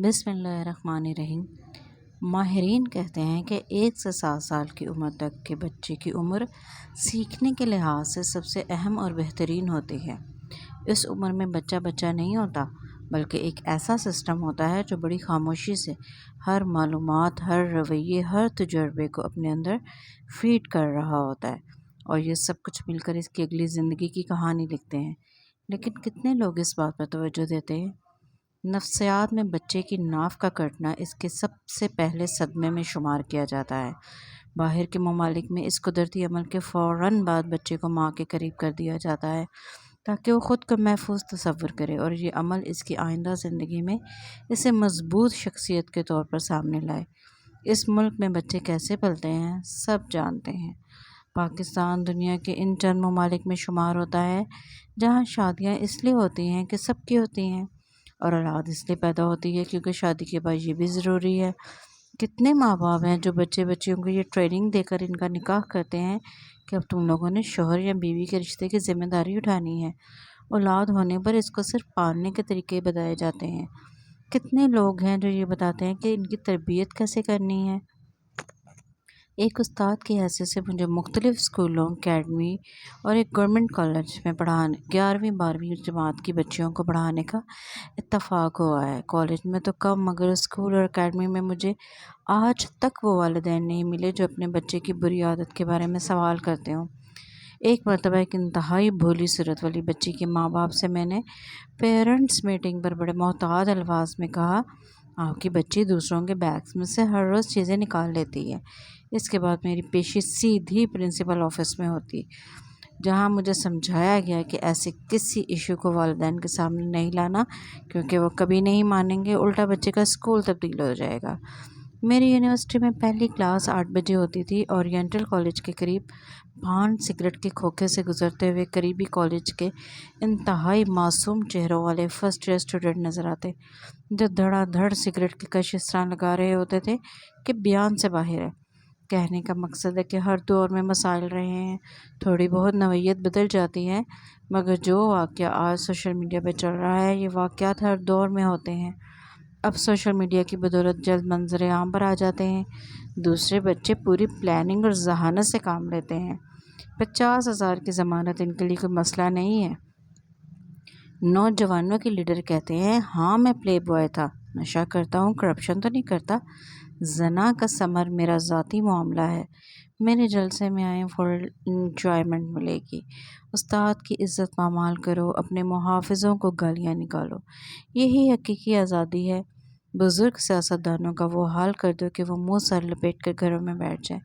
بسم اللہ الرحمن الرحیم۔ ماہرین کہتے ہیں کہ 1 سے 7 سال کی عمر تک کے بچے کی عمر سیکھنے کے لحاظ سے سب سے اہم اور بہترین ہوتی ہے۔ اس عمر میں بچہ نہیں ہوتا بلکہ ایک ایسا سسٹم ہوتا ہے جو بڑی خاموشی سے ہر معلومات، ہر رویے، ہر تجربے کو اپنے اندر فیڈ کر رہا ہوتا ہے، اور یہ سب کچھ مل کر اس کی اگلی زندگی کی کہانی لکھتے ہیں۔ لیکن کتنے لوگ اس بات پر توجہ دیتے ہیں؟ نفسیات میں بچے کی ناف کا کٹنا اس کے سب سے پہلے صدمے میں شمار کیا جاتا ہے۔ باہر کے ممالک میں اس قدرتی عمل کے فوراً بعد بچے کو ماں کے قریب کر دیا جاتا ہے تاکہ وہ خود کو محفوظ تصور کرے، اور یہ عمل اس کی آئندہ زندگی میں اسے مضبوط شخصیت کے طور پر سامنے لائے۔ اس ملک میں بچے کیسے پلتے ہیں سب جانتے ہیں۔ پاکستان دنیا کے ان چند ممالک میں شمار ہوتا ہے جہاں شادیاں اس لیے ہوتی ہیں کہ سب کی ہوتی ہیں، اور اولاد اس لیے پیدا ہوتی ہے کیونکہ شادی کے بعد یہ بھی ضروری ہے۔ کتنے ماں باپ ہیں جو بچیوں کو یہ ٹریننگ دے کر ان کا نکاح کرتے ہیں کہ اب تم لوگوں نے شوہر یا بیوی کے رشتے کی ذمہ داری اٹھانی ہے۔ اولاد ہونے پر اس کو صرف پالنے کے طریقے بتائے جاتے ہیں۔ کتنے لوگ ہیں جو یہ بتاتے ہیں کہ ان کی تربیت کیسے کرنی ہے۔ ایک استاد کی حیثیت سے مجھے مختلف اسکولوں، اکیڈمی اور ایک گورنمنٹ کالج میں 11ویں 12ویں جماعت کی بچیوں کو پڑھانے کا اتفاق ہوا ہے۔ کالج میں تو کم، مگر اسکول اور اکیڈمی میں مجھے آج تک وہ والدین نہیں ملے جو اپنے بچے کی بری عادت کے بارے میں سوال کرتے ہوں۔ ایک مرتبہ ایک انتہائی بھولی صورت والی بچی کے ماں باپ سے میں نے پیرنٹس میٹنگ پر بڑے محتاط الفاظ میں کہا، آپ کی بچی دوسروں کے بیگز میں سے ہر روز چیزیں نکال لیتی ہے۔ اس کے بعد میری پیشی سیدھی پرنسپل آفس میں ہوتی، جہاں مجھے سمجھایا گیا کہ ایسے کسی ایشو کو والدین کے سامنے نہیں لانا کیونکہ وہ کبھی نہیں مانیں گے، الٹا بچے کا اسکول تبدیل ہو جائے گا۔ میری یونیورسٹی میں پہلی کلاس 8 بجے ہوتی تھی۔ اورینٹل کالج کے قریب پان سگریٹ کے کھوکھے سے گزرتے ہوئے قریبی کالج کے انتہائی معصوم چہروں والے فرسٹ ایئر اسٹوڈنٹ نظر آتے جو دھڑا دھڑ سگریٹ کی کش اس طرح لگا رہے ہوتے تھے کہ بیان سے باہر ہے۔ کہنے کا مقصد ہے کہ ہر دور میں مسائل رہے ہیں، تھوڑی بہت نوعیت بدل جاتی ہے، مگر جو واقعہ آج سوشل میڈیا پہ چل رہا ہے یہ واقعات ہر دور میں ہوتے ہیں۔ اب سوشل میڈیا کی بدولت جلد منظر عام پر آ جاتے ہیں۔ دوسرے بچے پوری پلاننگ اور ذہانت سے کام لیتے ہیں۔ 50,000 کی ضمانت ان کے لیے کوئی مسئلہ نہیں ہے۔ نوجوانوں کے لیڈر کہتے ہیں، ہاں میں پلے بوائے تھا، نشہ کرتا ہوں، کرپشن تو نہیں کرتا، زنا کا ثمر میرا ذاتی معاملہ ہے، میرے جلسے میں آئیں، فل انجوائمنٹ ملے گی۔ استاد کی عزت پامال کرو، اپنے محافظوں کو گالیاں نکالو، یہی حقیقی آزادی ہے۔ بزرگ سیاستدانوں کا وہ حال کر دو کہ وہ منہ سر لپیٹ کر گھروں میں بیٹھ جائیں،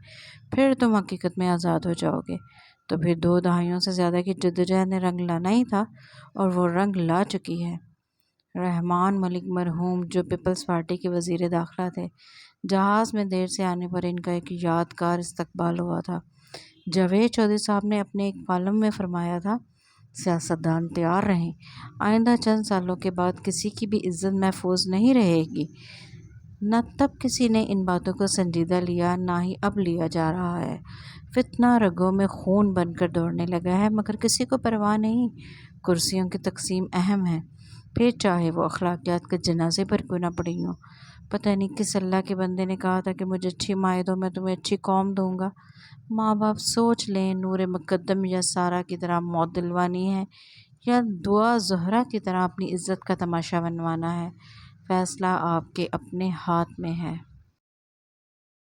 پھر تم حقیقت میں آزاد ہو جاؤ گے۔ تو پھر 2 دہائیوں سے زیادہ کی جدوجہد نے رنگ لانا ہی تھا، اور وہ رنگ لا چکی ہے۔ رحمان ملک مرحوم جو پیپلز پارٹی کے وزیر داخلہ تھے، جہاز میں دیر سے آنے پر ان کا ایک یادگار استقبال ہوا تھا۔ جاوید چودھری صاحب نے اپنے ایک کالم میں فرمایا تھا، سیاستدان تیار رہیں، آئندہ چند سالوں کے بعد کسی کی بھی عزت محفوظ نہیں رہے گی۔ نہ تب کسی نے ان باتوں کو سنجیدہ لیا، نہ ہی اب لیا جا رہا ہے۔ فتنہ رگوں میں خون بن کر دوڑنے لگا ہے، مگر کسی کو پرواہ نہیں۔ کرسیوں کی تقسیم اہم ہے، پھر چاہے وہ اخلاقیات کے جنازے پر کیوں نہ پڑی ہوں۔ پتہ نہیں کس اللہ کے بندے نے کہا تھا کہ مجھے اچھی مائیں دو میں تمہیں اچھی قوم دوں گا۔ ماں باپ سوچ لیں، نور مقدم یا سارہ کی طرح موت دلوانی ہے، یا دعا زہرا کی طرح اپنی عزت کا تماشا بنوانا ہے۔ فیصلہ آپ کے اپنے ہاتھ میں ہے۔